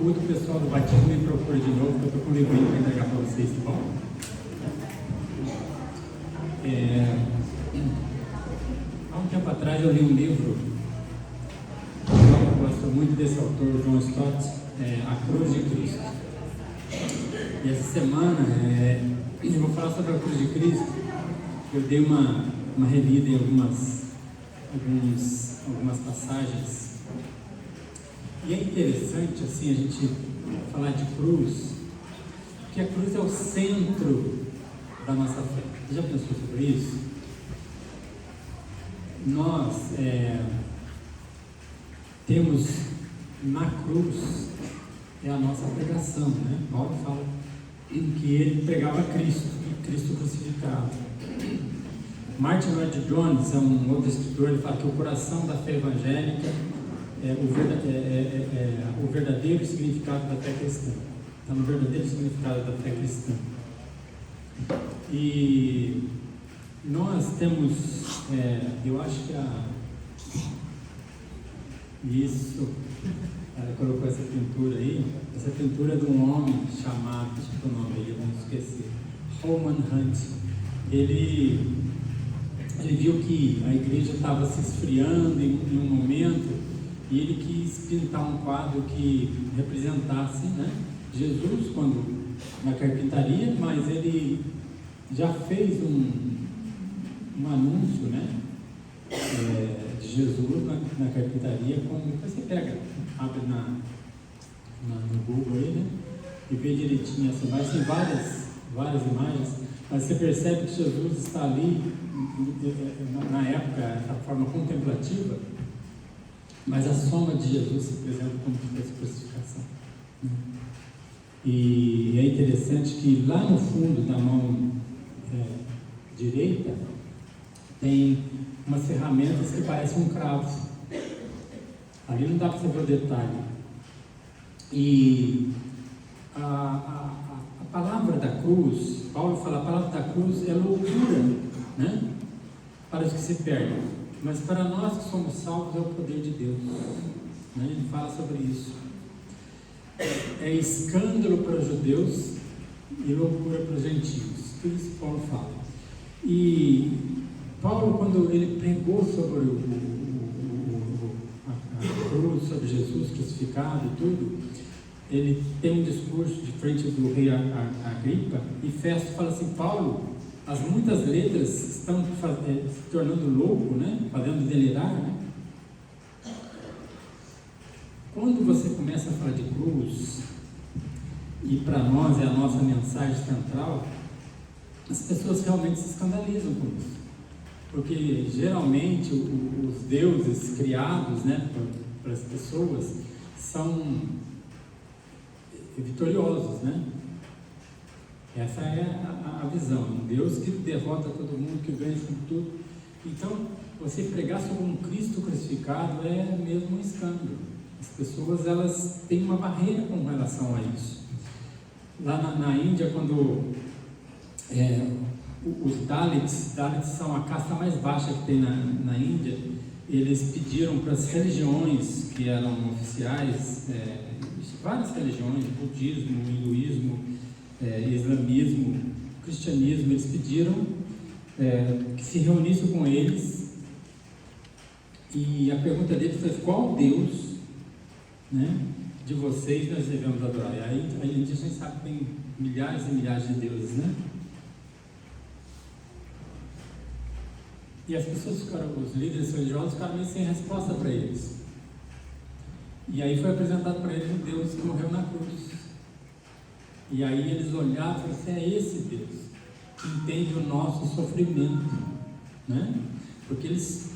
culto, o pessoal do batismo me procura de novo, que eu estou com um livrinho para entregar para vocês, tá bom? Há um tempo atrás eu li um livro, eu gosto muito desse autor, John Stott, A Cruz de Cristo. E essa semana eu vou falar sobre a Cruz de Cristo. Eu dei uma relida em algumas passagens. E é interessante assim a gente falar de cruz, porque a cruz é o centro da nossa fé. Você já pensou sobre isso? Nós temos na cruz a nossa pregação, né? Paulo fala em que ele pregava Cristo crucificado. Martin Lloyd-Jones é um outro escritor, ele fala que o coração da fé evangélica o verdadeiro significado da fé cristã. Está no verdadeiro significado da fé cristã. E nós temos, eu acho que ela colocou essa pintura aí. Essa pintura é de um homem chamado, deixa eu ver o nome aí, vamos esquecer, Holman Hunt. Ele viu que a igreja estava se esfriando em um momento e ele quis pintar um quadro que representasse, né, Jesus quando na carpintaria, mas ele já fez um anúncio, né, de Jesus na carpintaria, como você pega, abre no Google aí, né, e vê direitinho assim, vai ser várias imagens, mas você percebe que Jesus está ali na época, da forma contemplativa, mas a soma de Jesus se apresenta como se fosse crucificação. E é interessante que lá no fundo da mão direita tem umas ferramentas que parecem um cravo. Ali não dá para você ver o detalhe. E a palavra da cruz, Paulo fala, a palavra da cruz é loucura, né, para os que se perdem, mas para nós que somos salvos é o poder de Deus, né? Ele fala sobre isso. É escândalo para os judeus e loucura para os gentios. Tudo isso Paulo fala. E Paulo, quando ele pregou sobre a cruz, sobre Jesus crucificado e tudo, ele tem um discurso de frente do rei Agripa, e Festo fala assim: Paulo, as muitas letras estão se tornando louco, né? Fazendo delirar, né? Quando você começa a falar de cruz, e para nós é a nossa mensagem central, as pessoas realmente se escandalizam com isso, porque geralmente os deuses criados, né, para as pessoas são vitoriosos, né? Essa é a visão, um Deus que derrota todo mundo, que ganha sobre tudo. Então, você pregar sobre um Cristo crucificado é mesmo um escândalo. As pessoas, elas têm uma barreira com relação a isso. Lá na Índia, quando os Dalits são a casta mais baixa que tem na Índia, eles pediram para as religiões que eram oficiais, várias religiões, budismo, hinduísmo, islamismo, cristianismo, eles pediram que se reunissem com eles, e a pergunta deles foi: qual Deus, né, de vocês nós devemos adorar? E aí a gente sabe que tem milhares e milhares de deuses, né? E as pessoas ficaram, os líderes religiosos ficaram meio sem resposta para eles. E aí foi apresentado para eles um Deus que morreu na cruz. E aí eles olharam e falaram assim: é esse Deus que entende o nosso sofrimento, né? Porque eles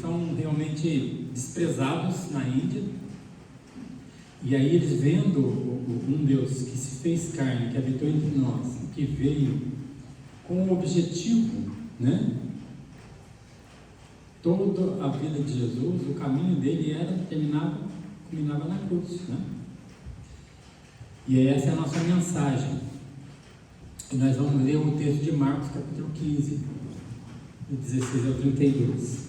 são realmente desprezados na Índia. E aí eles vendo um Deus que se fez carne, que habitou entre nós, que veio com o objetivo, né? Toda a vida de Jesus, o caminho dele culminava na cruz, né? E essa é a nossa mensagem. E nós vamos ler o texto de Marcos, capítulo 15, de 16 ao 32.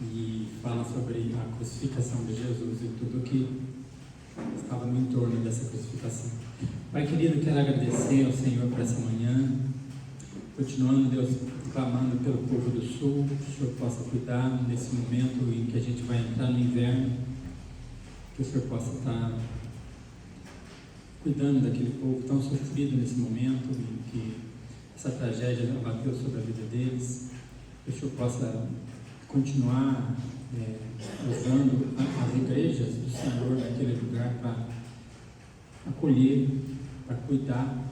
e fala sobre a crucificação de Jesus e tudo que estava no entorno dessa crucificação. Pai querido, quero agradecer ao Senhor por essa manhã, continuando, Deus, clamando pelo povo do Sul, que o Senhor possa cuidar nesse momento em que a gente vai entrar no inverno, que o Senhor possa estar cuidando daquele povo tão sofrido nesse momento, em que essa tragédia abateu sobre a vida deles, que o Senhor possa continuar usando as igrejas do Senhor naquele lugar para acolher, para cuidar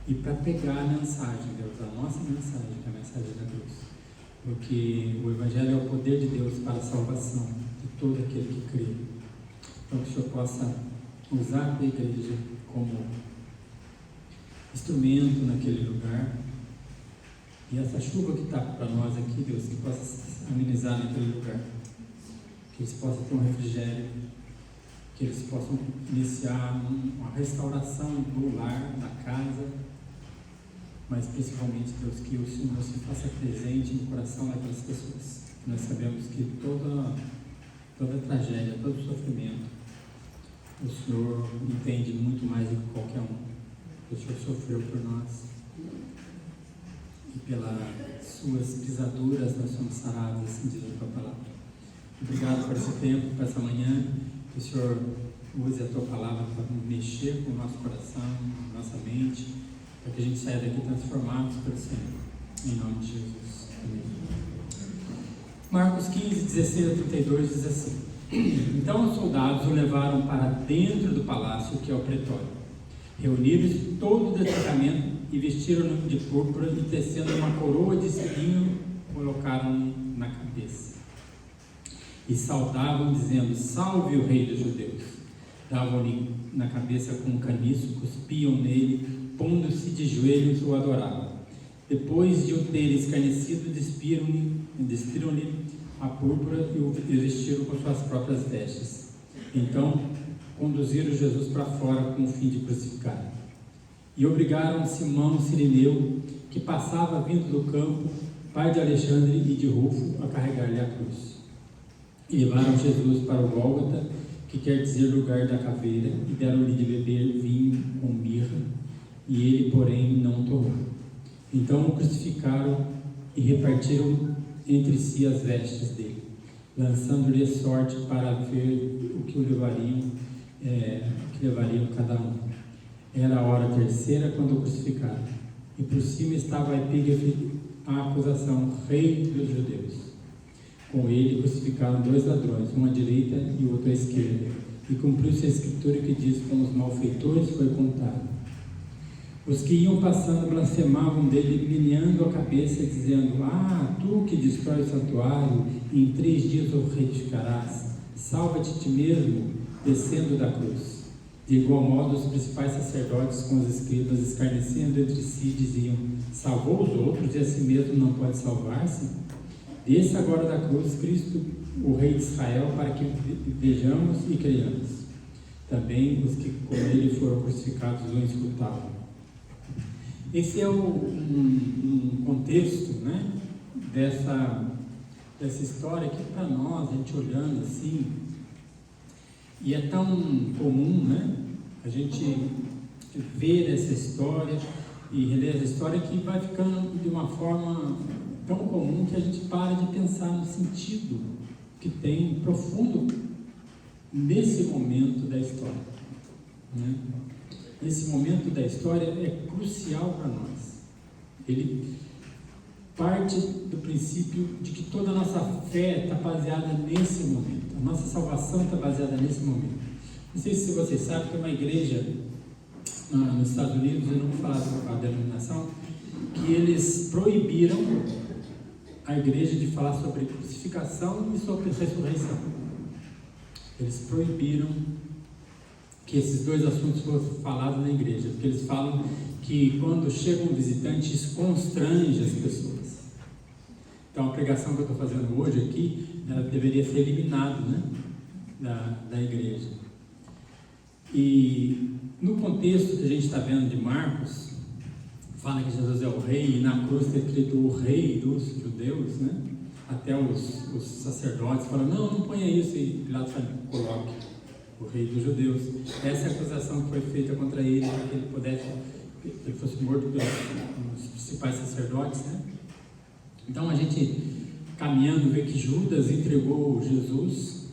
e para pegar a mensagem, Deus, a nossa mensagem, que é a mensagem da cruz. Porque o Evangelho é o poder de Deus para a salvação de todo aquele que crê. Então que o Senhor possa usar a igreja como instrumento naquele lugar. E essa chuva que está para nós aqui, Deus, que possa amenizar naquele lugar. Que eles possam ter um refrigério, que eles possam iniciar uma restauração do lar, da casa, mas principalmente, Deus, que o Senhor se faça presente no coração daquelas pessoas. Nós sabemos que toda tragédia, todo sofrimento, o Senhor entende muito mais do que qualquer um. O Senhor sofreu por nós. E pelas suas pisaduras nós somos sarados, assim diz a tua palavra. Obrigado por esse tempo, por essa manhã. Que o Senhor use a tua palavra para mexer com o nosso coração, nossa mente, para que a gente saia daqui transformados pelo Senhor. Em nome de Jesus. Amém. Marcos 15, 16 a 32 diz assim: Então os soldados o levaram para dentro do palácio, que é o pretório. Reuniram todo o destacamento e vestiram-no de púrpura e, tecendo uma coroa de espinho, colocaram na cabeça. E saudavam, dizendo: Salve o Rei dos Judeus! Davam-lhe na cabeça com um caniço, cuspiam nele, pondo-se de joelhos, o adoravam. Depois de o terem escarnecido, despiram-lhe a púrpura e o vestiram com suas próprias vestes. Então conduziram Jesus para fora com o fim de crucificar. E obrigaram Simão Cirineu, que passava vindo do campo, pai de Alexandre e de Rufo, a carregar-lhe a cruz. E levaram Jesus para o Gólgota, que quer dizer lugar da caveira, e deram-lhe de beber vinho com mirra, e ele, porém, não tomou. Então o crucificaram e repartiram entre si as vestes dele, lançando-lhe sorte para ver o que levariam cada um. Era a hora terceira quando o crucificaram, e por cima estava a epígrafe, a acusação: Rei dos Judeus. Com ele crucificaram 2 ladrões, um à direita e o outro à esquerda, e cumpriu-se a escritura que diz: com os malfeitores foi contado. Os que iam passando blasfemavam dele, meneando a cabeça, dizendo: Ah, tu que destrói o santuário, e em 3 dias o reedificarás, salva-te a ti mesmo, descendo da cruz. De igual modo, os principais sacerdotes com os escribas, escarnecendo entre si, diziam: Salvou os outros e a si mesmo não pode salvar-se? Desça agora da cruz Cristo, o Rei de Israel, para que vejamos e creiamos. Também os que com ele foram crucificados o escutavam. Esse é um contexto, né, dessa história que, para nós, a gente olhando assim, e é tão comum, né, a gente ver essa história e reler essa história, que vai ficando de uma forma tão comum que a gente para de pensar no sentido que tem profundo nesse momento da história, né? Esse momento da história é crucial para nós. Ele parte do princípio de que toda a nossa fé está baseada nesse momento. A nossa salvação está baseada nesse momento. Não sei se vocês sabem que uma igreja nos Estados Unidos, eu não vou falar a denominação, que eles proibiram a igreja de falar sobre crucificação e sobre ressurreição. Eles proibiram que esses 2 assuntos fossem falados na igreja, porque eles falam que quando chega um visitante, isso constrange as pessoas. Então a pregação que eu estou fazendo hoje aqui, ela deveria ser eliminada, né, da igreja. E no contexto que a gente está vendo de Marcos, fala que Jesus é o rei, e na cruz está escrito o Rei dos Judeus, né? até os sacerdotes falam, não ponha isso, e Pilatos fala, coloque o rei dos judeus. Essa é a acusação que foi feita contra ele, para que ele fosse morto pelos principais sacerdotes, né? Então a gente, caminhando, vê que Judas entregou Jesus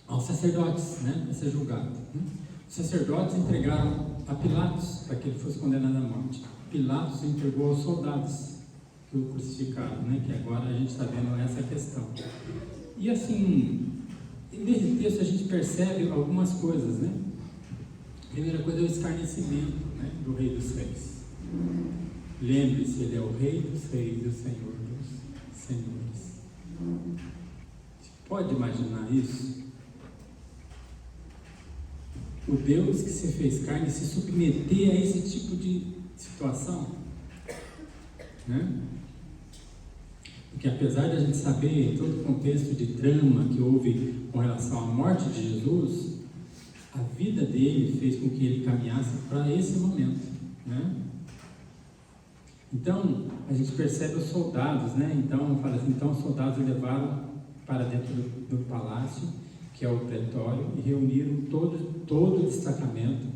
aos sacerdotes, né, para ser julgado. Os sacerdotes entregaram a Pilatos para que ele fosse condenado à morte. Pilatos entregou aos soldados que o crucificaram, né, que agora a gente está vendo essa questão. E assim, nesse texto a gente percebe algumas coisas, né? A primeira coisa é o escarnecimento, né, do Rei dos Reis. Lembre-se, ele é o Rei dos Reis e o Senhor dos Senhores. Você pode imaginar isso? O Deus que se fez carne se submeter a esse tipo de situação, né? Porque apesar de a gente saber todo o contexto de drama que houve com relação à morte de Jesus, a vida dele fez com que ele caminhasse para esse momento, né? Então, a gente percebe os soldados, né? Então, fala assim, então os soldados levaram para dentro do palácio, que é o pretório, e reuniram todo o destacamento.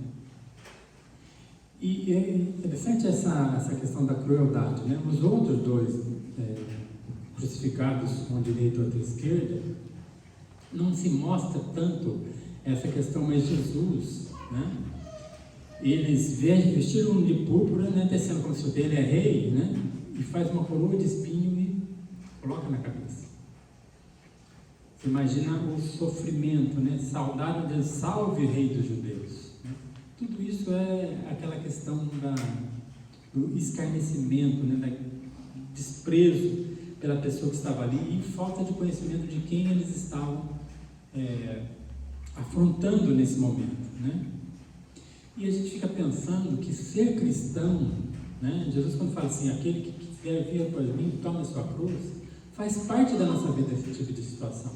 E é interessante essa questão da crueldade, né? Os outros dois crucificados, um à direita e outro à esquerda, não se mostra tanto essa questão, mas Jesus, né? Eles vestiram de púrpura, né, descendo como se ele é rei, né, e faz uma coroa de espinho e coloca na cabeça. Você imagina o sofrimento, né? Saudade de salve rei dos judeus, né? Tudo isso é aquela questão do escarnecimento, né, do desprezo pela pessoa que estava ali e falta de conhecimento de quem eles estavam afrontando nesse momento, né? E a gente fica pensando que ser cristão, né? Jesus quando fala assim, aquele que quiser vir após mim, toma a sua cruz, faz parte da nossa vida esse tipo de situação.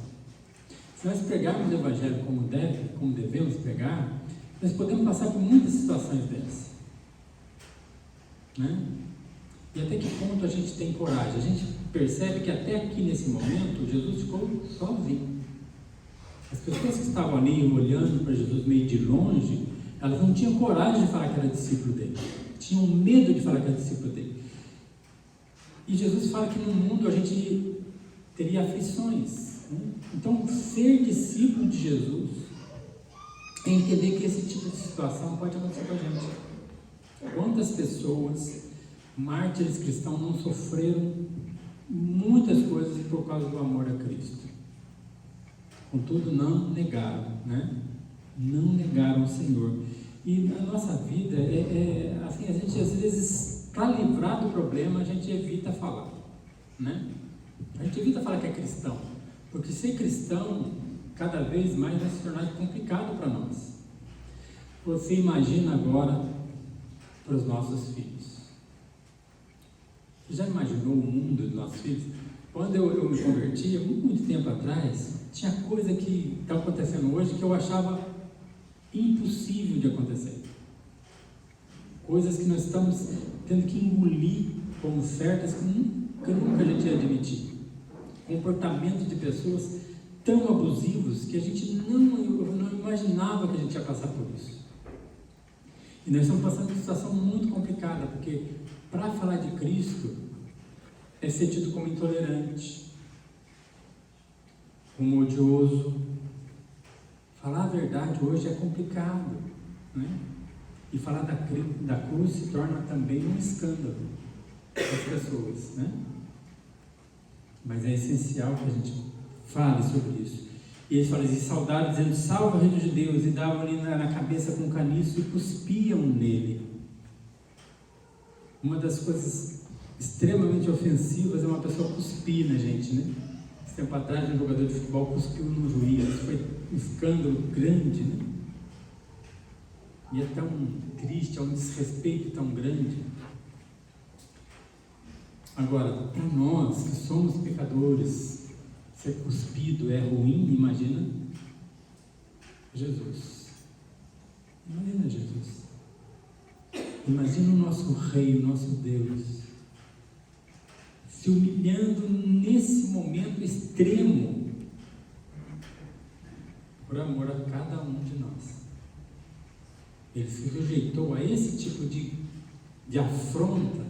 Se nós pregarmos o Evangelho como devemos pregar, nós podemos passar por muitas situações dessas, né? E até que ponto a gente tem coragem? A gente percebe que até aqui nesse momento, Jesus ficou sozinho. As pessoas que estavam ali olhando para Jesus meio de longe, elas não tinham coragem de falar que era discípulo dele, tinham medo de falar que era discípulo dele. E Jesus fala que no mundo a gente teria aflições, né? Então, ser discípulo de Jesus é entender que esse tipo de situação pode acontecer com a gente. Quantas pessoas, mártires cristãos, não sofreram muitas coisas por causa do amor a Cristo? Contudo, não negaram, né? Não negaram o Senhor. E na nossa vida, assim, a gente às vezes, para livrar do problema, a gente evita falar, né? A gente evita falar que é cristão, porque ser cristão cada vez mais vai se tornar complicado para nós. Você imagina agora para os nossos filhos. Você já imaginou o mundo dos nossos filhos? Quando eu me converti, muito tempo atrás, tinha coisa que está acontecendo hoje que eu achava impossível de acontecer. Coisas que nós estamos tendo que engolir como certas que nunca a gente ia admitir. Comportamento de pessoas tão abusivos que a gente não imaginava que a gente ia passar por isso. E nós estamos passando por uma situação muito complicada, porque para falar de Cristo é ser tido como intolerante, como odioso. Falar a verdade hoje é complicado, né? E falar da cruz se torna também um escândalo para as pessoas, né? Mas é essencial que a gente fale sobre isso. E eles falam assim, saudaram, dizendo, salva o rei dos judeus, e davam ali na cabeça com caniço e cuspiam nele. Uma das coisas extremamente ofensivas é uma pessoa cuspir na gente, né? Esse tempo atrás, um jogador de futebol cuspiu no juiz. Isso foi um escândalo grande, né? E é tão triste, é um desrespeito tão grande. Agora, para nós que somos pecadores, ser cuspido é ruim, imagina Jesus. Imagina Jesus. Imagina o nosso Rei, o nosso Deus, se humilhando nesse momento extremo, por amor a cada um de nós. Ele se sujeitou a esse tipo de afronta,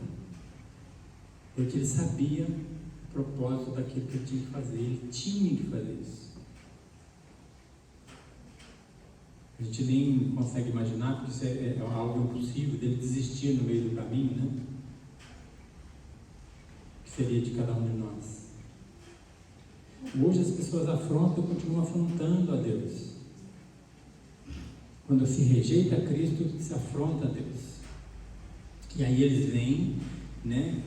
porque ele sabia o propósito daquilo que ele tinha que fazer. Ele tinha que fazer isso. A gente nem consegue imaginar, porque isso é algo impossível, dele desistir no meio do caminho, né? Que seria de cada um de nós. Hoje as pessoas afrontam e continuam afrontando a Deus. Quando se rejeita a Cristo, se afronta a Deus. E aí eles vêm, né?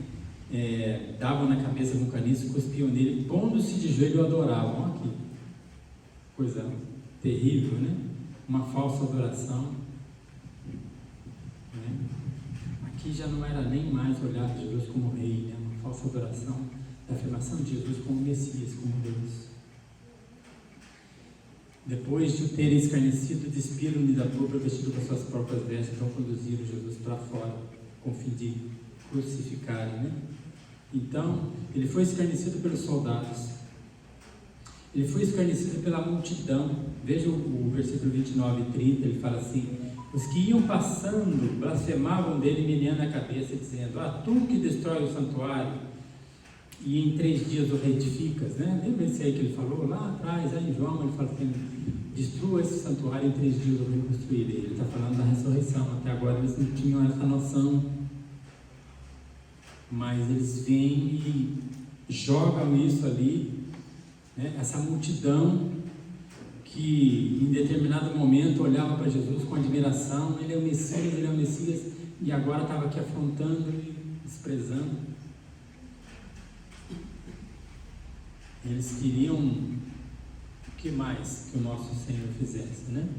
Davam na cabeça com caniço, cuspiam nele, pondo-se de joelho, adoravam. Olha aqui, coisa terrível, né? Uma falsa adoração, né? Aqui já não era nem mais olhar Jesus como rei, né? Uma falsa adoração, da afirmação de Jesus como Messias, como Deus. Depois de o terem escarnecido, despiram-lhe da roupa, vestido com as suas próprias vestes, então conduziram Jesus para fora, com o fim de crucificarem, né? Então, ele foi escarnecido pelos soldados, ele foi escarnecido pela multidão. Veja o versículo 29 e 30, ele fala assim: os que iam passando blasfemavam dele, meneando a cabeça, dizendo: tu que destrói o santuário e em 3 dias o reedificas, né? Lembra esse aí que ele falou lá atrás, aí em João, ele fala assim: destrua esse santuário, em 3 dias eu reconstruirei. Ele está falando da ressurreição. Até agora eles não tinham essa noção, mas eles vêm e jogam isso ali, né? Essa multidão que em determinado momento olhava para Jesus com admiração, ele é o Messias, e agora estava aqui afrontando e desprezando. Eles queriam o que mais que o nosso Senhor fizesse, né?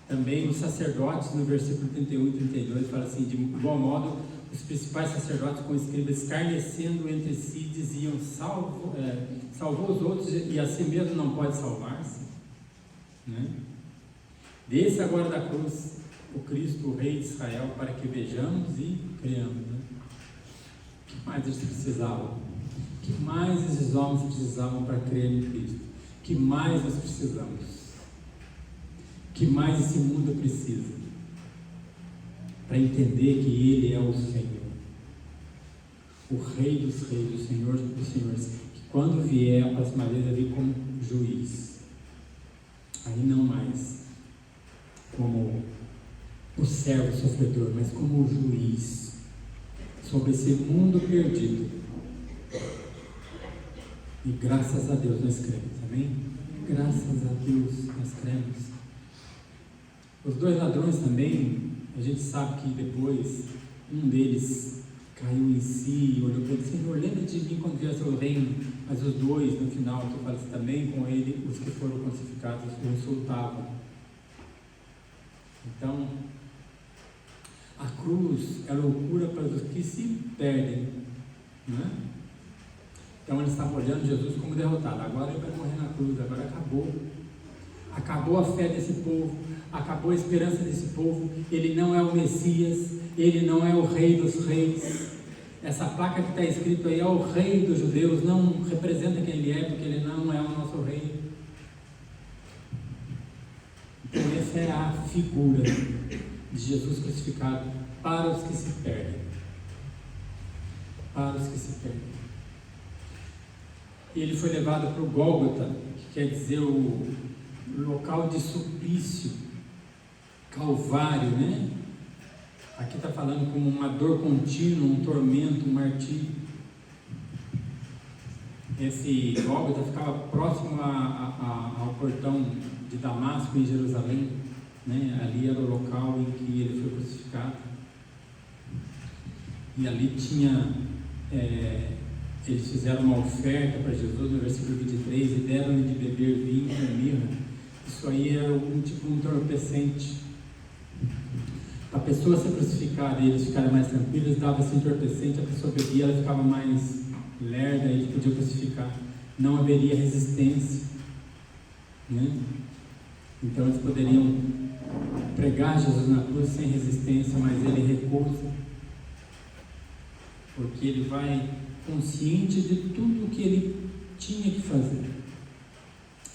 Também os sacerdotes, no versículo 31 e 32, fala assim: de igual modo, os principais sacerdotes com escribas, escarnecendo entre si, diziam: salvou os outros e a si mesmo não pode salvar-se, né? Desce agora da cruz o Cristo, o Rei de Israel, para que vejamos e creamos, né? O que mais eles precisavam? O que mais esses homens precisavam para crer em Cristo? O que mais nós precisamos? O que mais esse mundo precisa para entender que Ele é o Senhor, o Rei dos Reis, o Senhor dos Senhores, que quando vier a próxima vez vai vir como juiz, aí não mais como o servo sofredor, mas como o juiz sobre esse mundo perdido. E graças a Deus nós cremos, amém? Graças a Deus nós cremos. Os 2 ladrões também, a gente sabe que depois um deles caiu em si e olhou para ele: Senhor, lembra de mim quando vier seu reino. Mas os 2 no final, que fala assim, também com ele, os que foram crucificados o insultavam. Então, a cruz é loucura para os que se perdem, não é? Então eles estavam olhando Jesus como derrotado. Agora ele vai morrer na cruz, agora acabou. Acabou a fé desse povo, acabou a esperança desse povo. Ele não é o Messias, ele não é o Rei dos Reis. Essa placa que está escrito aí é o Rei dos Judeus, não representa quem ele é, porque ele não é o nosso Rei. Então essa é a figura de Jesus crucificado para os que se perdem. Para os que se perdem. E ele foi levado para o Gólgota, que quer dizer o local de suplício, Calvário, né? Aqui está falando como uma dor contínua, um tormento, um martírio. Esse Gólgota ficava próximo ao portão de Damasco, em Jerusalém, né? Ali era o local em que ele foi crucificado. E ali tinha, eles fizeram uma oferta para Jesus, no versículo 23, e deram-lhe de beber vinho com mirra. Isso aí era tipo um entorpecente. A pessoa ser crucificada e eles ficarem mais tranquilos, dava-se entorpecente, a pessoa bebia, ela ficava mais lerda e eles podiam crucificar. Não haveria resistência, né? Então eles poderiam pregar Jesus na cruz sem resistência, mas ele recusa, porque ele vai consciente de tudo o que ele tinha que fazer.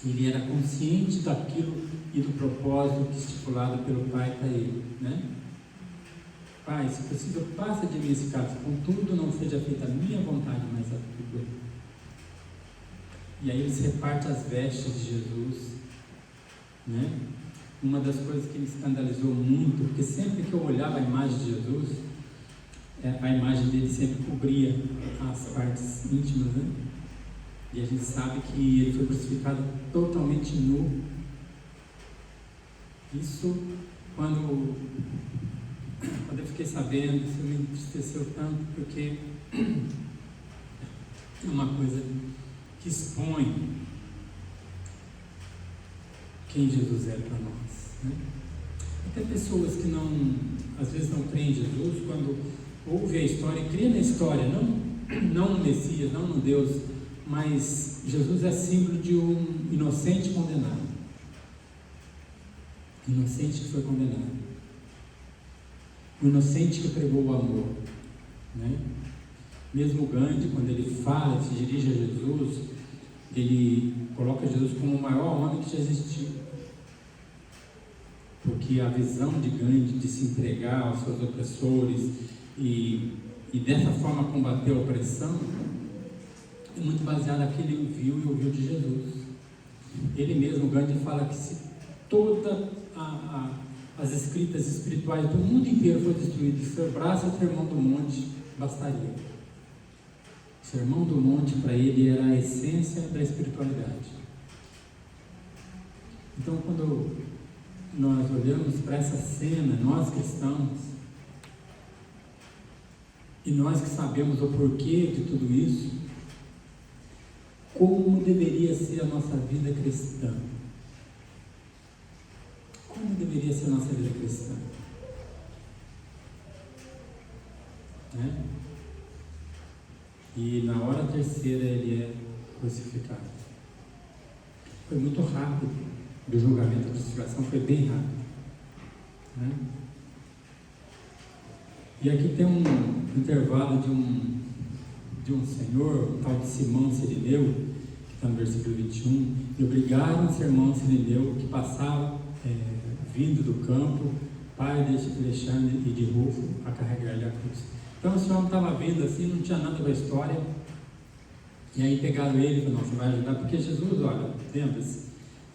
Ele era consciente daquilo e do propósito que estipulado pelo Pai para ele, né? Pai, se possível, passa de mim esse cálice, contudo não seja feita a minha vontade, mas a tua. E aí ele se reparte as vestes de Jesus, né? Uma das coisas que me escandalizou muito, porque sempre que eu olhava a imagem de Jesus, a imagem dele sempre cobria as partes íntimas, né? E a gente sabe que ele foi crucificado totalmente nu. Isso, quando eu fiquei sabendo, isso me entristeceu tanto, porque é uma coisa que expõe quem Jesus é para nós, né? Até pessoas que às vezes não creem em Jesus, quando ouve a história, crê na história, não no Messias, não no Deus, mas Jesus é símbolo de um inocente condenado. Inocente que foi condenado. O inocente que pregou o amor, né? Mesmo Gandhi, quando ele fala, se dirige a Jesus, ele coloca Jesus como o maior homem que já existiu. Porque a visão de Gandhi de se entregar aos seus opressores e dessa forma combater a opressão é muito baseada naquilo que ele viu e ouviu de Jesus. Ele mesmo, Gandhi, fala que se todas as escritas espirituais do mundo inteiro fossem destruídas, seu braço e Sermão do Monte bastaria. O Sermão do Monte para ele era a essência da espiritualidade. Então, quando nós olhamos para essa cena, nós cristãos, e nós que sabemos o porquê de tudo isso, como deveria ser a nossa vida cristã? Como deveria ser a nossa vida cristã? Né? E na hora terceira ele é crucificado. Foi muito rápido o julgamento, a crucificação foi bem rápido, né? E aqui tem um intervalo de um senhor, um tal de Simão Cirineu, que está no versículo 21, e obrigaram Simão Cirineu, que passava vindo do campo, pai de Alexandre e de Rufo, a carregar-lhe a cruz. Então esse homem estava vindo assim, não tinha nada da história, e aí pegaram ele e falaram: não, você vai ajudar, porque Jesus, olha, lembra-se,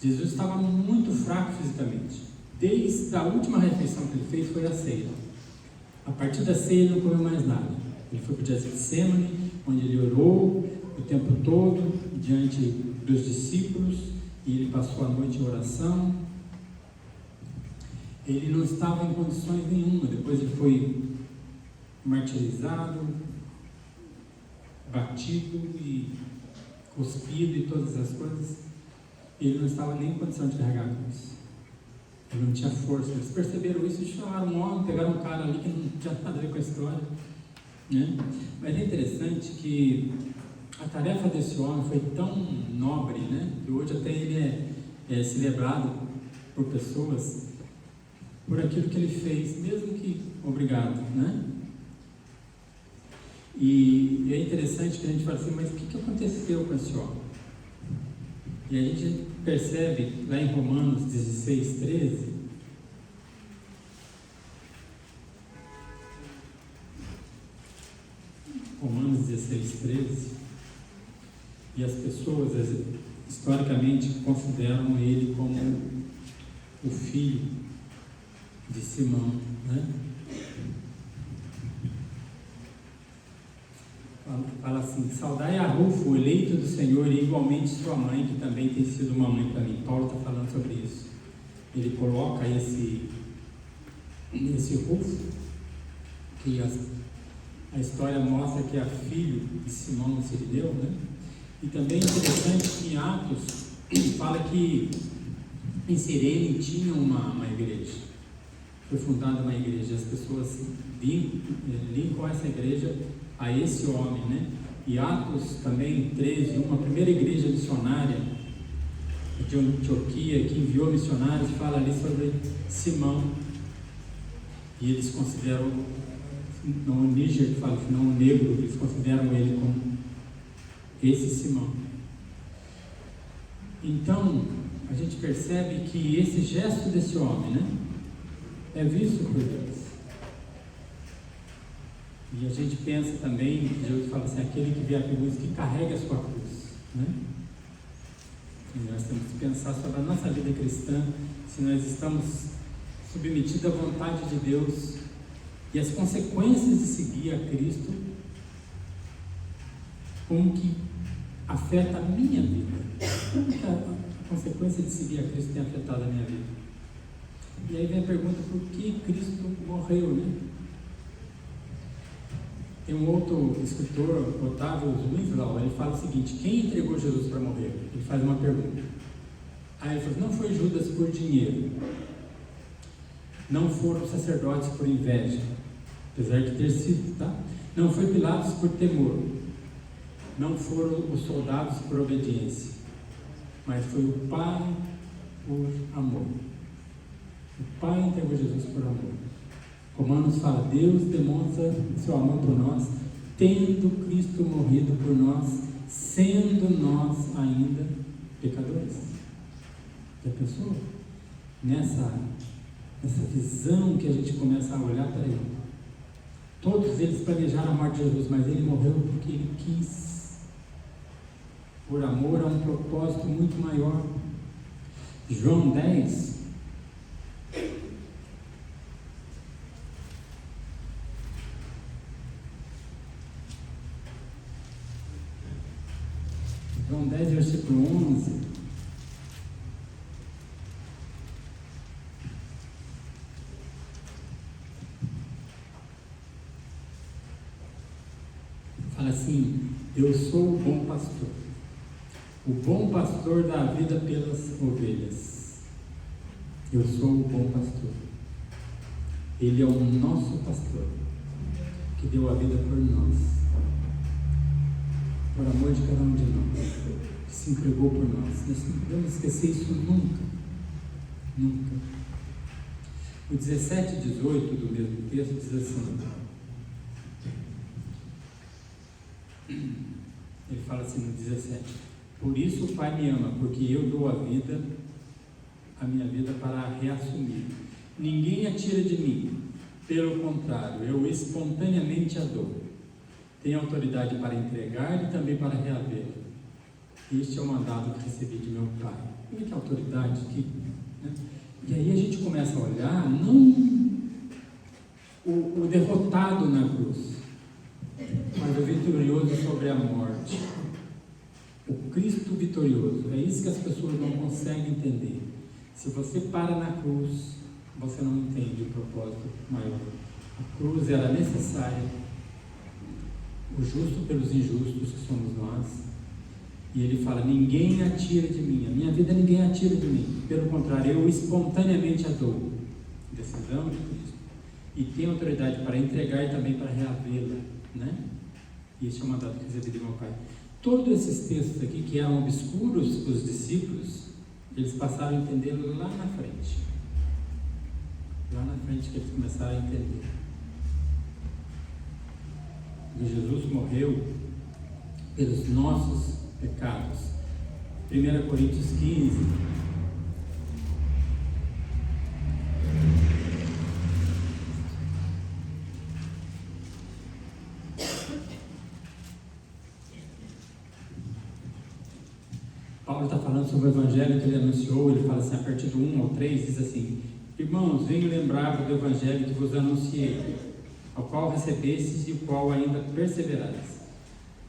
Jesus estava muito fraco fisicamente. Desde a última refeição que ele fez foi a ceia. A partir da ceia ele não comeu mais nada. Ele foi para o Getsemane, onde ele orou o tempo todo diante dos discípulos, e ele passou a noite em oração. Ele não estava em condições nenhuma. Depois ele foi martirizado, batido e cuspido e todas as coisas. Ele não estava nem em condição de carregar a cruz. Ele não tinha força. Eles perceberam isso e chamaram um homem, pegaram um cara ali que não tinha nada a ver com a história, né? Mas é interessante que a tarefa desse homem foi tão nobre, né? Que hoje até ele é celebrado por pessoas por aquilo que ele fez, mesmo que obrigado, né? E é interessante que a gente fala assim: mas o que aconteceu com esse homem? E a gente percebe lá em Romanos 16, 13, Romanos 16, 13, e as pessoas historicamente consideram ele como o filho de Simão, né? Fala assim: saudai a Rufo, eleito do Senhor, e igualmente sua mãe, que também tem sido uma mãe para mim. Paulo está falando sobre isso. Ele coloca esse Rufo, que a história mostra que é filho de Simão Cirineu, né? E também é interessante que em Atos fala que em Cirene tinha uma igreja. Foi fundada uma igreja. As pessoas linkam essa igreja a esse homem, né? E Atos também 13, uma primeira igreja missionária de Antioquia que enviou missionários, fala ali sobre Simão, e eles consideram não o Níger que fala, não o negro, eles consideram ele como esse Simão. Então, a gente percebe que esse gesto desse homem, né, é visto por Deus. E a gente pensa também, que Jesus fala assim, aquele que vê a cruz, que carrega a sua cruz, né? E nós temos que pensar sobre a nossa vida cristã, se nós estamos submetidos à vontade de Deus e as consequências de seguir a Cristo, como que afeta a minha vida. Como que a consequência de seguir a Cristo tem afetado a minha vida? E aí vem a pergunta, por que Cristo morreu, né? Tem um outro escritor, Otávio Winslow, ele fala o seguinte: quem entregou Jesus para morrer? Ele faz uma pergunta. Aí ele fala, não foi Judas por dinheiro, não foram os sacerdotes por inveja, apesar de ter sido, tá? Não foi Pilatos por temor, não foram os soldados por obediência, mas foi o Pai por amor. O Pai entregou Jesus por amor. Romanos fala, Deus demonstra seu amor por nós, tendo Cristo morrido por nós, sendo nós ainda pecadores. Já pensou? Nessa visão que a gente começa a olhar para ele. Todos eles planejaram a morte de Jesus, mas ele morreu porque ele quis. Por amor a um propósito muito maior. João 10. João 10, versículo 11. Fala assim, eu sou o bom pastor. O bom pastor dá a vida pelas ovelhas. Eu sou o bom pastor. Ele é o nosso pastor, que deu a vida por nós. Por amor de cada um de nós, que se entregou por nós. Nós não podemos esquecer isso nunca. Nunca. O 17 e 18 do mesmo texto diz assim, ele fala assim no 17, por isso o Pai me ama, porque eu dou a minha vida para reassumir. Ninguém a tira de mim, pelo contrário, eu espontaneamente a dou. Tenho autoridade para entregar e também para reaver. Este é o mandado que recebi de meu Pai. Olha que autoridade aqui, né? E aí a gente começa a olhar, não o derrotado na cruz, mas o vitorioso sobre a morte. O Cristo vitorioso. É isso que as pessoas não conseguem entender. Se você para na cruz, você não entende o propósito maior. A cruz era necessária, o justo pelos injustos, que somos nós. E ele fala, ninguém a tira de mim, a minha vida ninguém a tira de mim, pelo contrário, eu espontaneamente a dou. Decisão de Cristo. E tenho autoridade para entregar e também para reavê-la, né? E esse é o mandado que recebi de meu Pai. Todos esses textos aqui, que eram obscuros para os discípulos, eles passaram a entendê-lo lá na frente. Lá na frente que eles começaram a entender. E Jesus morreu pelos nossos pecados. 1 Coríntios 15. Paulo está falando sobre o evangelho que ele anunciou. Ele fala assim, a partir do 1 ao 3, diz assim, irmãos, venho lembrar-vos do evangelho que vos anunciei, ao qual recebestes e o qual ainda perseverais.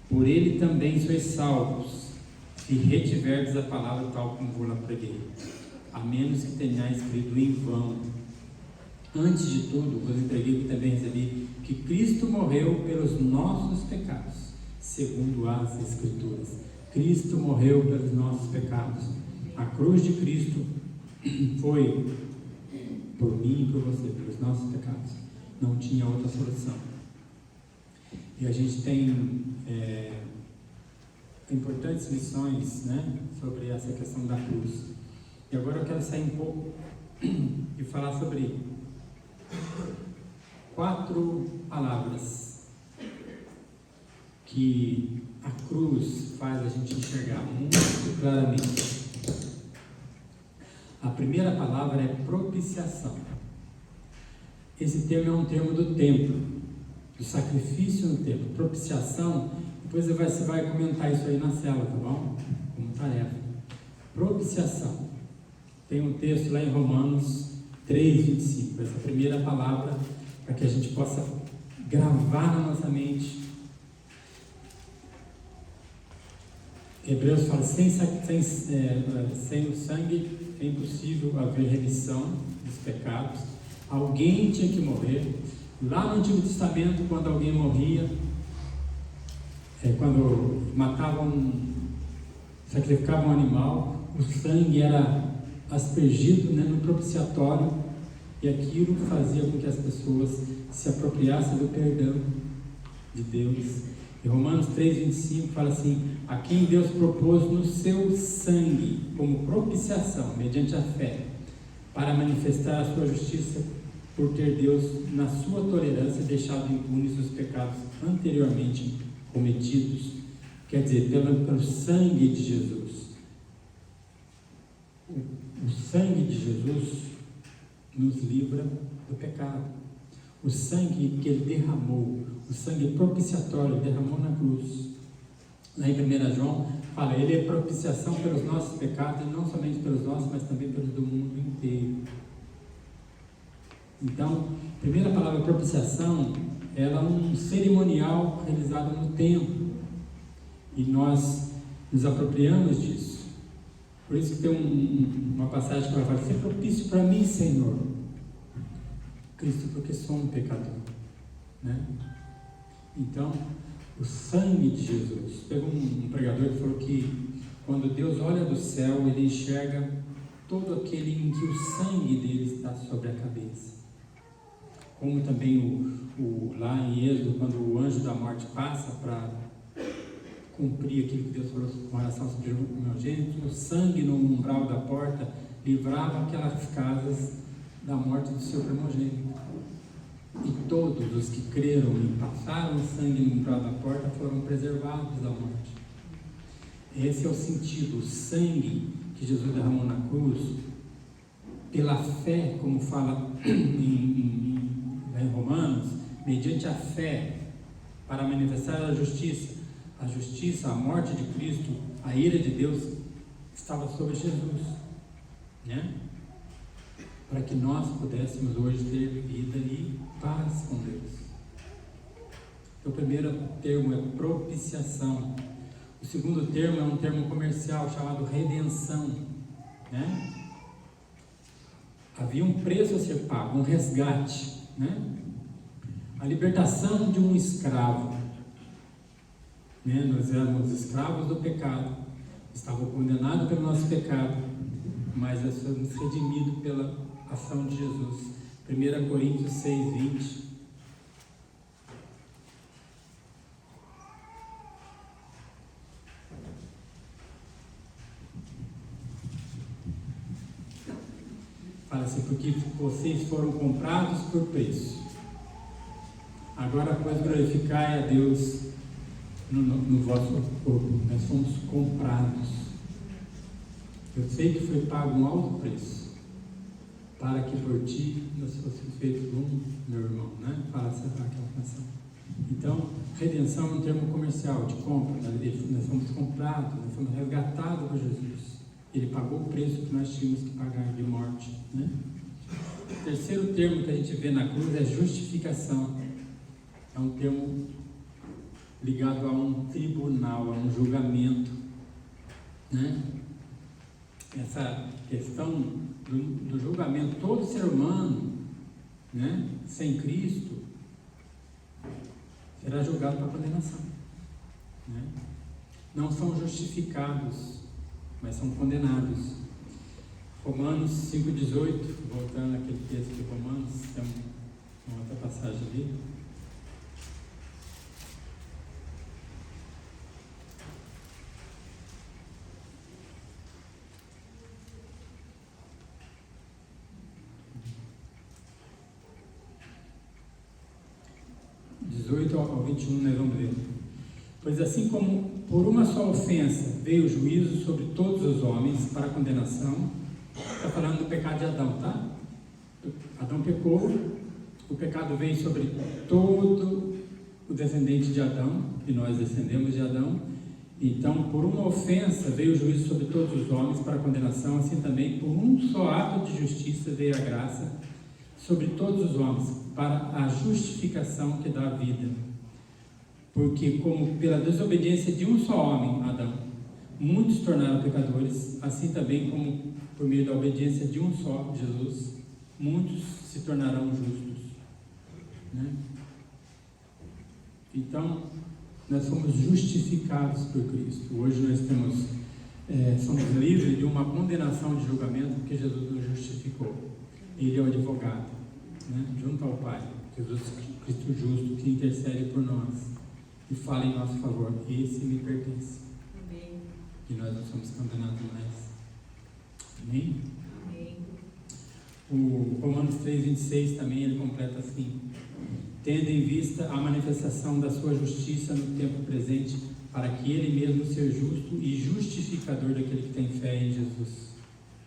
Por ele também sois salvos, se retiverdes a palavra tal como vou lá preguei, a menos que tenhais crido em vão. Antes de tudo, vos entreguei que também recebi, que Cristo morreu pelos nossos pecados, segundo as Escrituras. Cristo morreu pelos nossos pecados. A cruz de Cristo foi por mim e por você, pelos nossos pecados. Não tinha outra solução. E a gente tem importantes lições, né, sobre essa questão da cruz. E agora eu quero sair um pouco e falar sobre 4 palavras que a cruz faz a gente enxergar muito claramente. A primeira palavra é propiciação. Esse termo é um termo do templo, do sacrifício no templo. Propiciação, depois você vai comentar isso aí na célula, tá bom? Como tarefa. Propiciação. Tem um texto lá em Romanos 3:25. Essa primeira palavra, para que a gente possa gravar na nossa mente. Hebreus fala, sem o sangue é impossível haver remissão dos pecados. Alguém tinha que morrer. Lá no Antigo Testamento, quando alguém morria, quando sacrificavam um animal, o sangue era aspergido, no propiciatório, e aquilo fazia com que as pessoas se apropriassem do perdão de Deus. E Romanos 3:25 fala assim: a quem Deus propôs no seu sangue como propiciação, mediante a fé, para manifestar a sua justiça, por ter Deus, na sua tolerância, deixado impunes os pecados anteriormente cometidos. Quer dizer, pelo sangue de Jesus. O sangue de Jesus nos livra do pecado. O sangue que Ele derramou, o sangue propiciatório, derramou na cruz. Lá em 1 João, fala, Ele é propiciação pelos nossos pecados, e não somente pelos nossos, mas também pelos do mundo inteiro. Então, a primeira palavra propiciação, ela é um cerimonial realizado no templo. E nós nos apropriamos disso. Por isso que tem uma passagem que fala, ser propício para mim, Senhor. Cristo, porque sou um pecador. Então, o sangue de Jesus. Pegou um pregador que falou que quando Deus olha do céu, Ele enxerga todo aquele em que o sangue dele está sobre a cabeça. Como também lá em Êxodo, quando o anjo da morte passa para cumprir aquilo que Deus falou com relação aos primogênitos, o sangue no umbral da porta livrava aquelas casas da morte do seu primogênito. E todos os que creram e passaram o sangue no umbral da porta foram preservados da morte. Esse é o sentido, o sangue que Jesus derramou na cruz, pela fé, como fala em Romanos, mediante a fé, para manifestar a justiça, a morte de Cristo, a ira de Deus estava sobre Jesus, para que nós pudéssemos hoje ter vida e paz com Deus. Então, o primeiro termo é propiciação. O segundo termo é um termo comercial chamado redenção, Havia um preço a ser pago, um resgate, A libertação de um escravo. Nós éramos escravos do pecado, estávamos condenados pelo nosso pecado, mas nós fomos redimidos pela ação de Jesus. 1 Coríntios 6:20. Fala assim, porque vocês foram comprados por preço. Agora, pois, glorificai a Deus no vosso corpo. Nós fomos comprados. Eu sei que foi pago um alto preço, para que por ti nós fôssemos feitos um, meu irmão, Para aquela canção. Então, redenção é um termo comercial, de compra. Nós fomos comprados, nós fomos resgatados por Jesus. Ele pagou o preço que nós tínhamos que pagar de morte, O terceiro termo que a gente vê na cruz é justificação. É um termo ligado a um tribunal, a um julgamento, Essa questão do julgamento, todo ser humano, sem Cristo, será julgado para condenação, Não são justificados, mas são condenados. Romanos 5:18, voltando àquele texto de Romanos, tem uma outra passagem ali. 18 ao 21 nós vamos ver. Pois assim como por uma só ofensa veio o juízo sobre todos os homens para condenação, está falando do pecado de Adão, tá? Adão pecou, o pecado veio sobre todo o descendente de Adão, e nós descendemos de Adão. Então, por uma ofensa veio o juízo sobre todos os homens para condenação, assim também por um só ato de justiça veio a graça sobre todos os homens, para a justificação que dá a vida. Porque como pela desobediência de um só homem, Adão, muitos se tornaram pecadores, assim também como por meio da obediência de um só, Jesus, muitos se tornarão justos. Né? Então, nós somos justificados por Cristo. Hoje nós somos livres de uma condenação de julgamento, porque Jesus nos justificou. Ele é o advogado, né? Junto ao Pai, Jesus Cristo justo, que intercede por nós e fala em nosso favor: esse me pertence. Amém. E nós não somos condenados mais. Amém? Amém. O Romanos 3,26 também ele completa assim: tendo em vista a manifestação da sua justiça no tempo presente, para que ele mesmo seja justo e justificador daquele que tem fé em Jesus.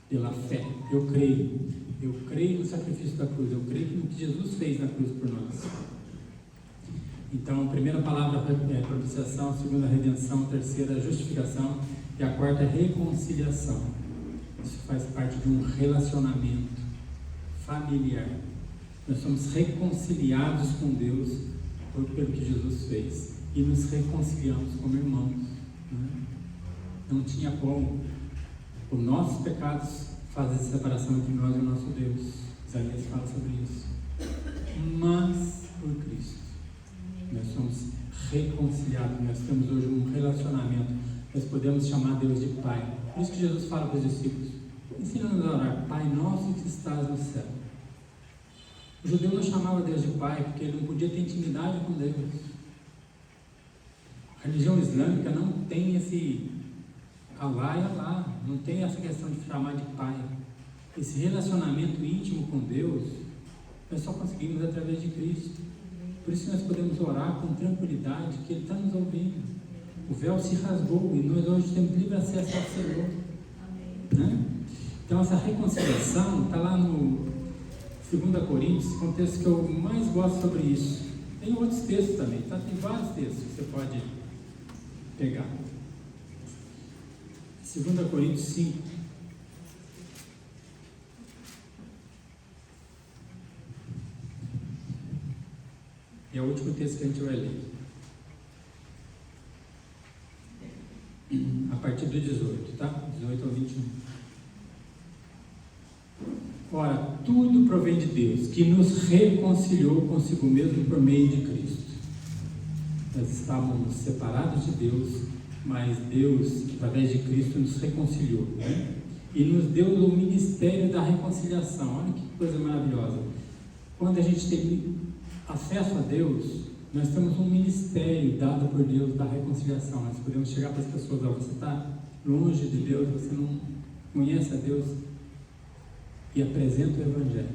Pela fé, eu creio no sacrifício da cruz, eu creio no que Jesus fez na cruz por nós. Então, a primeira palavra é propiciação, a segunda redenção, a terceira justificação e a quarta reconciliação. Isso faz parte de um relacionamento familiar. Nós somos reconciliados com Deus pelo que Jesus fez e nos reconciliamos como irmãos. Né? Não tinha como. Os nossos pecados fazem separação entre nós e o nosso Deus. Isaías fala sobre isso. Mas por Cristo nós somos reconciliados. Nós temos hoje um relacionamento. Nós podemos chamar Deus de Pai. Por isso que Jesus fala para os discípulos: ensina-nos a orar, Pai nosso que estás no céu. O judeu não chamava Deus de Pai porque ele não podia ter intimidade com Deus. A religião islâmica não tem esse Alá e Alá, não tem essa questão de chamar de Pai. Esse relacionamento íntimo com Deus nós só conseguimos através de Cristo. Por isso nós podemos orar com tranquilidade, que Ele está nos ouvindo. O véu se rasgou e nós hoje temos livre acesso ao Senhor. Né? Então essa reconciliação está lá no 2 Coríntios, que é um texto que eu mais gosto sobre isso. Tem outros textos também, tá? Tem vários textos que você pode pegar. 2 Coríntios 5. É o último texto que a gente vai ler. A partir do 18, tá? 18 ao 21. Ora, tudo provém de Deus, que nos reconciliou consigo mesmo por meio de Cristo. Nós estávamos separados de Deus, mas Deus, através de Cristo, nos reconciliou, né? E nos deu o ministério da reconciliação. Olha que coisa maravilhosa. Quando a gente tem acesso a Deus, nós temos um ministério dado por Deus da reconciliação. Nós podemos chegar para as pessoas: ó, você está longe de Deus, você não conhece a Deus, e apresenta o Evangelho.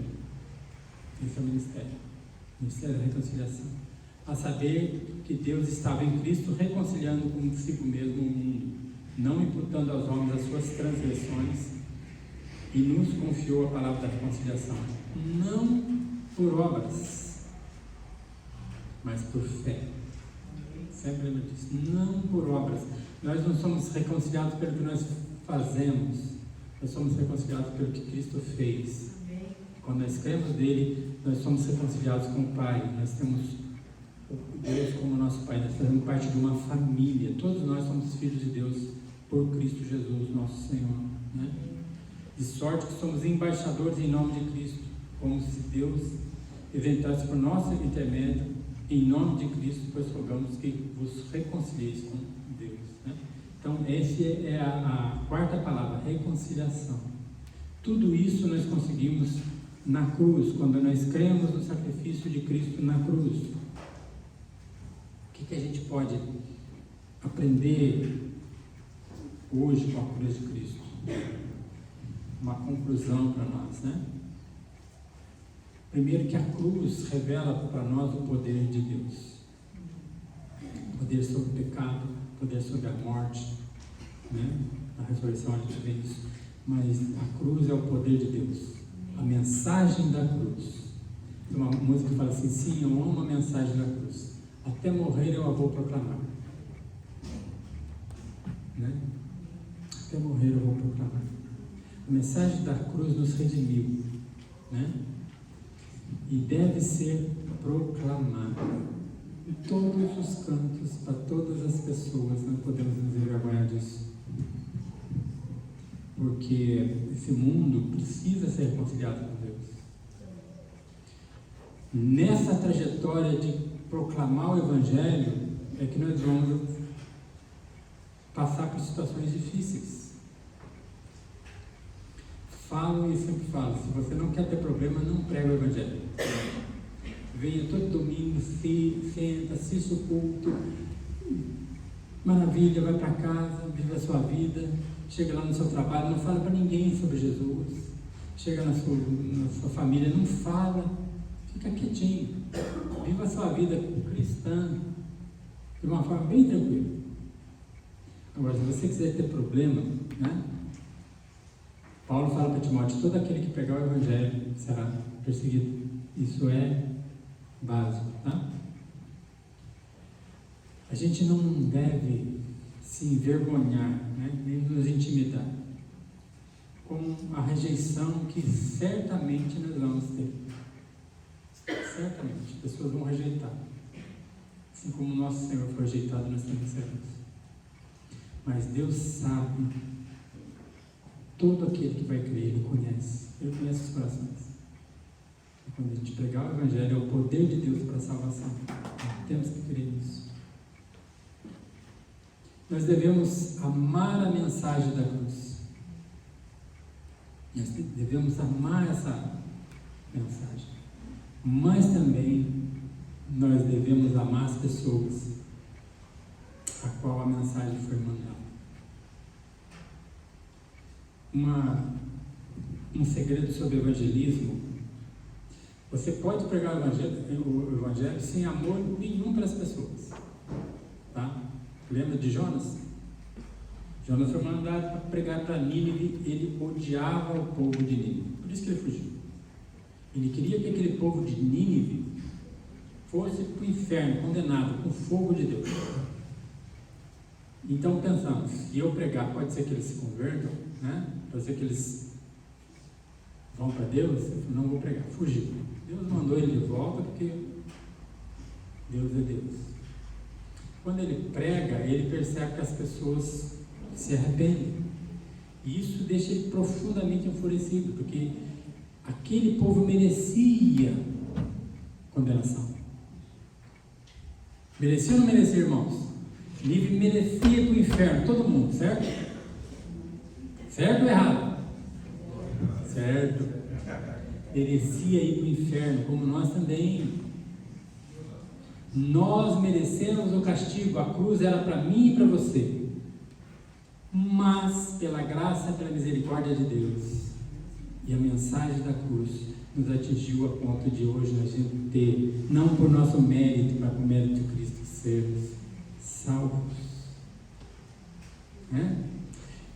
Esse é o ministério da reconciliação. A saber que Deus estava em Cristo reconciliando consigo mesmo o mundo, não imputando aos homens as suas transgressões, e nos confiou a palavra da reconciliação, não por obras, mas por fé. Sempre lembra disso, não por obras. Nós não somos reconciliados pelo que nós fazemos, nós somos reconciliados pelo que Cristo fez. Quando nós cremos nele, nós somos reconciliados com o Pai. Nós temos Deus como nosso Pai, nós fazemos parte de uma família. Todos nós somos filhos de Deus por Cristo Jesus, nosso Senhor, né? De sorte que somos embaixadores em nome de Cristo, como se Deus eventasse por nosso intermédio, em nome de Cristo, pois rogamos que vos reconcilieis com Deus, né? Então, essa é a quarta palavra, reconciliação. Tudo isso nós conseguimos na cruz, quando nós cremos no sacrifício de Cristo na cruz. O que a gente pode aprender hoje com a cruz de Cristo? Uma conclusão para nós, né? Primeiro, que a cruz revela para nós o poder de Deus. poder sobre o pecado, poder sobre a morte, né? Na ressurreição a gente vê isso, mas a cruz é o poder de Deus, a mensagem da cruz. Tem uma música que fala assim: sim, eu amo a mensagem da cruz, até morrer eu a vou proclamar, né? Até morrer eu vou proclamar. A mensagem da cruz nos redimiu, né? E deve ser proclamada em todos os cantos, para todas as pessoas. Não podemos nos envergonhar disso, porque esse mundo precisa ser reconciliado com Deus. Nessa trajetória de proclamar o Evangelho é que nós vamos passar por situações difíceis. Falo e sempre falo: se você não quer ter problema, não prega o Evangelho. Venha todo domingo, senta, assiste o culto, maravilha, vai para casa, vive a sua vida, chega lá no seu trabalho, não fala para ninguém sobre Jesus, chega na sua família, não fala, fica quietinho, viva a sua vida cristã de uma forma bem tranquila. Agora, se você quiser ter problema, né? Paulo fala para Timóteo: todo aquele que pregar o Evangelho será perseguido. Isso é básico, tá? A gente não deve se envergonhar, né? Nem nos intimidar com a rejeição que certamente nós vamos ter. Certamente, pessoas vão rejeitar. Assim como o nosso Senhor foi rejeitado, nós também seremos. Mas Deus sabe. Todo aquele que vai crer, Ele conhece os corações. E quando a gente pregar o Evangelho, é o poder de Deus para a salvação. Nós temos que crer nisso. Nós devemos amar a mensagem da cruz. Nós devemos amar essa mensagem. Mas também nós devemos amar as pessoas a qual a mensagem foi mandada. Um segredo sobre o evangelismo: você pode pregar o evangelho sem amor nenhum para as pessoas, tá? Lembra de Jonas? Jonas foi mandado para pregar para Nínive. Ele odiava o povo de Nínive, por isso que ele fugiu. Ele queria que aquele povo de Nínive fosse para o inferno, condenado com o fogo de Deus. Então pensamos: se eu pregar, pode ser que eles se convertam, né? Pode ser que eles vão para Deus. Eu falei: não vou pregar, fugiu. Deus mandou ele de volta, porque Deus é Deus. Quando ele prega, ele percebe que as pessoas se arrependem, e isso deixa ele profundamente enfurecido, porque aquele povo merecia condenação. Merecia ou não merecia, irmãos? Nínive merecia para o inferno, todo mundo, certo? Certo ou errado? Certo. Merecia ir para o inferno, como nós também. Nós merecemos o castigo, a cruz era para mim e para você. Mas, pela graça e pela misericórdia de Deus, e a mensagem da cruz nos atingiu a ponto de hoje a gente ter, não por nosso mérito, mas por mérito de Cristo, sermos salvos, né?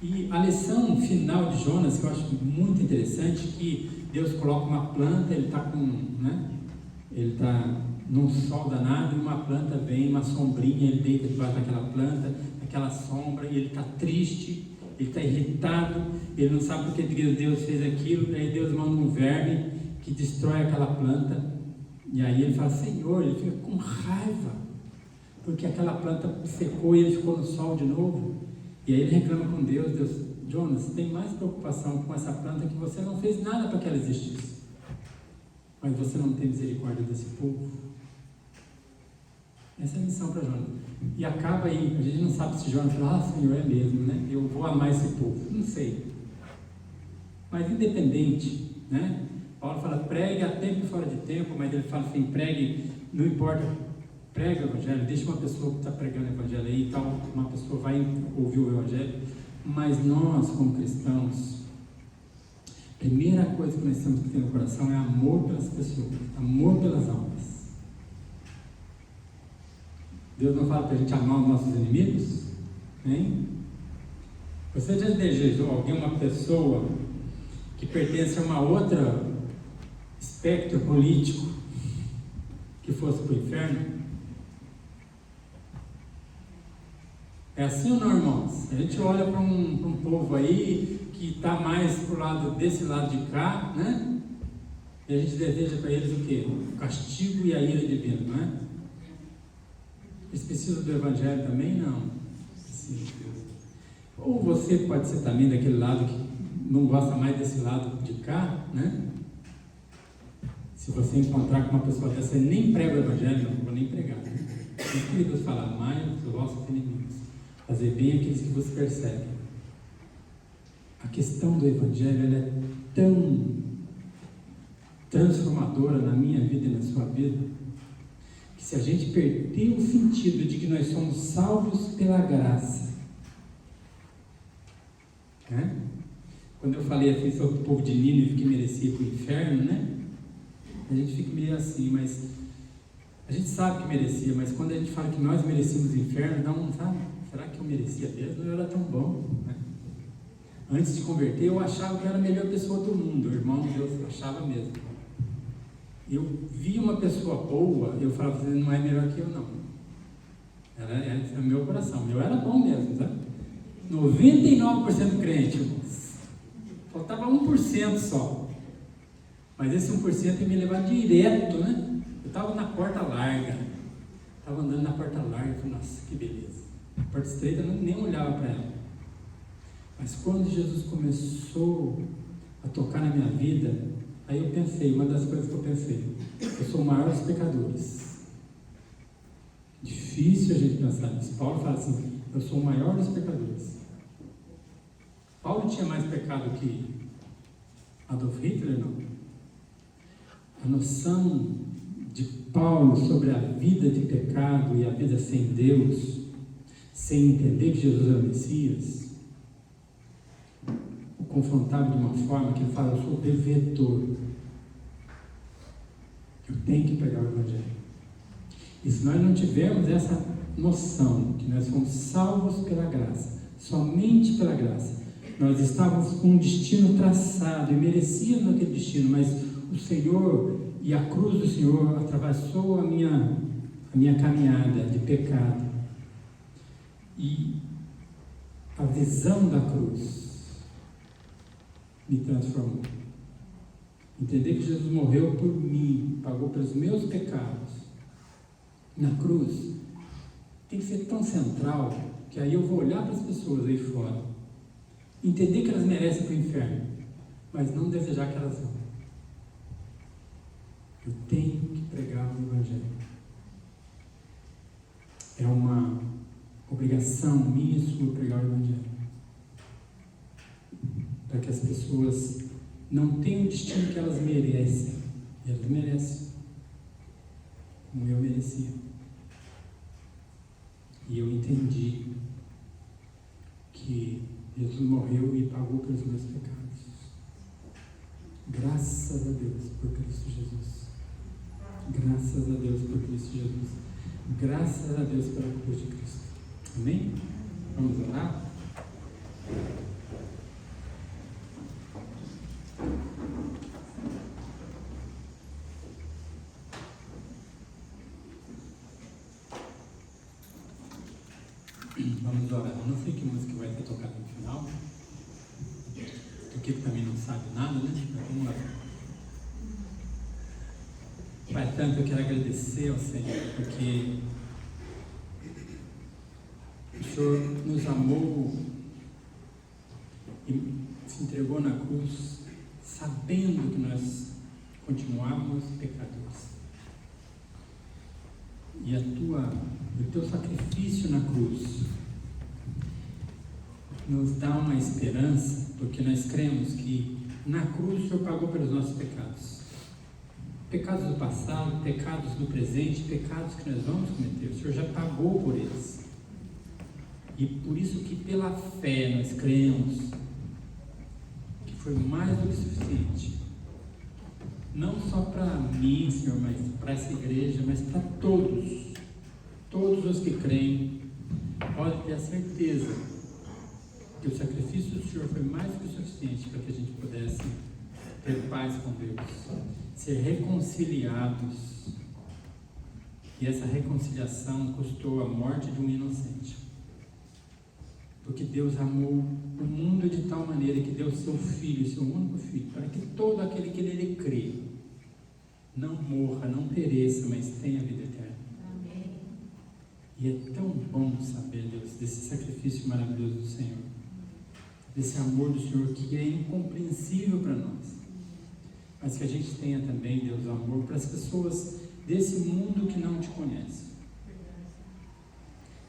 E a lição final de Jonas, que eu acho muito interessante, que Deus coloca uma planta, ele está ele está num sol danado, e uma planta vem, uma sombrinha, ele deita debaixo daquela planta, aquela sombra, e ele está triste, ele está irritado, ele não sabe porque Deus fez aquilo. Aí Deus manda um verme que destrói aquela planta, e aí ele fala: Senhor, ele fica com raiva, porque aquela planta secou e ele ficou no sol de novo. E aí ele reclama com Deus: Deus, Jonas, tem mais preocupação com essa planta, que você não fez nada para que ela existisse, mas você não tem misericórdia desse povo. Essa é a missão para Jonas. E acaba aí, a gente não sabe se Jonas fala: Senhor, é mesmo, né? Eu vou amar esse povo. Não sei. Mas independente, né? Paulo fala: pregue a tempo e fora de tempo, mas ele fala assim: pregue, não importa, pregue o Evangelho, deixa uma pessoa que está pregando o Evangelho aí e tal, uma pessoa vai ouvir o Evangelho. Mas nós, como cristãos, a primeira coisa que nós temos que ter no coração é amor pelas pessoas, amor pelas almas. Deus não fala para a gente amar os nossos inimigos? Hein? Você já desejou alguém, uma pessoa que pertence a uma outra espectro político que fosse para o inferno? É assim ou não, irmãos? A gente olha para um povo aí que está mais pro lado desse lado de cá, né? E a gente deseja para eles o quê? O castigo e a ira divina, não é? Eles precisam do Evangelho também? Não. Precisam. Ou você pode ser também daquele lado que não gosta mais desse lado de cá, né? Se você encontrar com uma pessoa dessa, você nem prega o Evangelho, não vou nem pregar. Né? O que Deus fala? Amai os vossos inimigos, fazer bem aqueles que vos perseguem. A questão do Evangelho, ela é tão transformadora na minha vida e na sua vida, que se a gente perder o sentido de que nós somos salvos pela graça, né? Quando eu falei assim sobre o povo de Nínive que merecia ir para o inferno, né? A gente fica meio assim, mas a gente sabe que merecia, mas quando a gente fala que nós merecíamos o inferno, dá um, sabe? Será que eu merecia mesmo? Eu era tão bom, né? Antes de converter, eu achava que eu era a melhor pessoa do mundo, irmão, eu achava mesmo. Eu via uma pessoa boa, eu falava, você não é melhor que eu, não. Era o meu coração, eu era bom mesmo, sabe? 99% crente, irmãos. Faltava 1% só. Mas esse 1% ia me levar direto, né? Eu estava na porta larga. Estava andando na porta larga e falei, nossa, que beleza. A porta estreita eu nem olhava para ela. Mas quando Jesus começou a tocar na minha vida, aí eu pensei, uma das coisas que eu pensei, eu sou o maior dos pecadores. Difícil a gente pensar nisso. Paulo fala assim, eu sou o maior dos pecadores. Paulo tinha mais pecado que Adolf Hitler, não. A noção de Paulo sobre a vida de pecado e a vida sem Deus, sem entender que Jesus era o Messias, o confrontava de uma forma que ele fala, eu sou devedor. Eu tenho que pregar o Evangelho. E se nós não tivermos essa noção que nós fomos salvos pela graça, somente pela graça, nós estávamos com um destino traçado e merecíamos aquele destino, mas o Senhor e a cruz do Senhor atravessou a minha caminhada de pecado. E a visão da cruz me transformou. Entender que Jesus morreu por mim, pagou pelos meus pecados na cruz, tem que ser tão central que aí eu vou olhar para as pessoas aí fora, entender que elas merecem para o inferno, mas não desejar que elas vão. Eu tenho que pregar o Evangelho. É uma obrigação minha e sua pregar o Evangelho, para que as pessoas não tenham o destino que elas merecem. Elas merecem, como eu merecia. E eu entendi que Jesus morreu e pagou pelos meus pecados. Graças a Deus por Cristo Jesus. Graças a Deus por Cristo Jesus. Graças a Deus pela cruz de Cristo. Amém? Vamos orar? Vamos orar. Eu não sei que música vai ser tocada no final. O que também não sabe nada, né? Mas vamos lá. Pai, tanto eu quero agradecer ao Senhor, porque o Senhor nos amou e se entregou na cruz, sabendo que nós continuávamos pecadores. E o teu sacrifício na cruz nos dá uma esperança, porque nós cremos que na cruz o Senhor pagou pelos nossos pecados. Pecados do passado, pecados do presente, pecados que nós vamos cometer. O Senhor já pagou por eles. E por isso que pela fé nós cremos que foi mais do que suficiente. Não só para mim, Senhor, mas para essa igreja, mas para todos Todos os que creem podem ter a certeza que o sacrifício do Senhor foi mais que o suficiente para que a gente pudesse ter paz com Deus, ser reconciliados. E essa reconciliação custou a morte de um inocente. Porque Deus amou o mundo de tal maneira que deu seu Filho, seu único Filho, para que todo aquele que nele crê não morra, não pereça, mas tenha vida eterna. Amém. E é tão bom saber, Deus, desse sacrifício maravilhoso do Senhor, desse amor do Senhor que é incompreensível para nós, mas que a gente tenha também, Deus, amor para as pessoas desse mundo que não te conhece,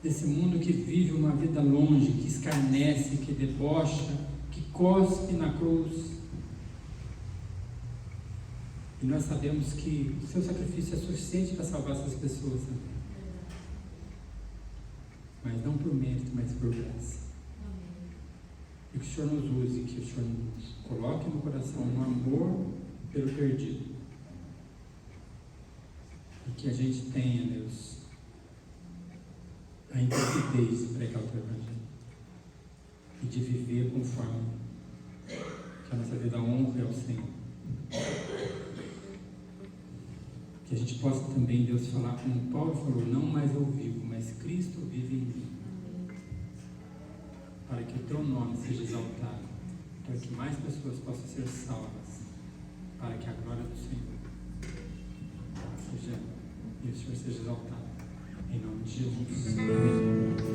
desse mundo que vive uma vida longe, que escarnece, que debocha, que cospe na cruz. E nós sabemos que o seu sacrifício é suficiente para salvar essas pessoas também. Mas não por mérito, mas por graça. E que o Senhor nos use, que o Senhor nos coloque no coração um amor pelo perdido. E que a gente tenha, Deus, a intrepidez de pregar o teu evangelho. E de viver conforme que a nossa vida honre ao Senhor. Que a gente possa também, Deus, falar como Paulo falou, não mais eu vivo, mas Cristo vive em mim. Para que o teu nome seja exaltado, para que mais pessoas possam ser salvas, para que a glória do Senhor seja, e o Senhor seja exaltado. Em nome de Jesus. Amém.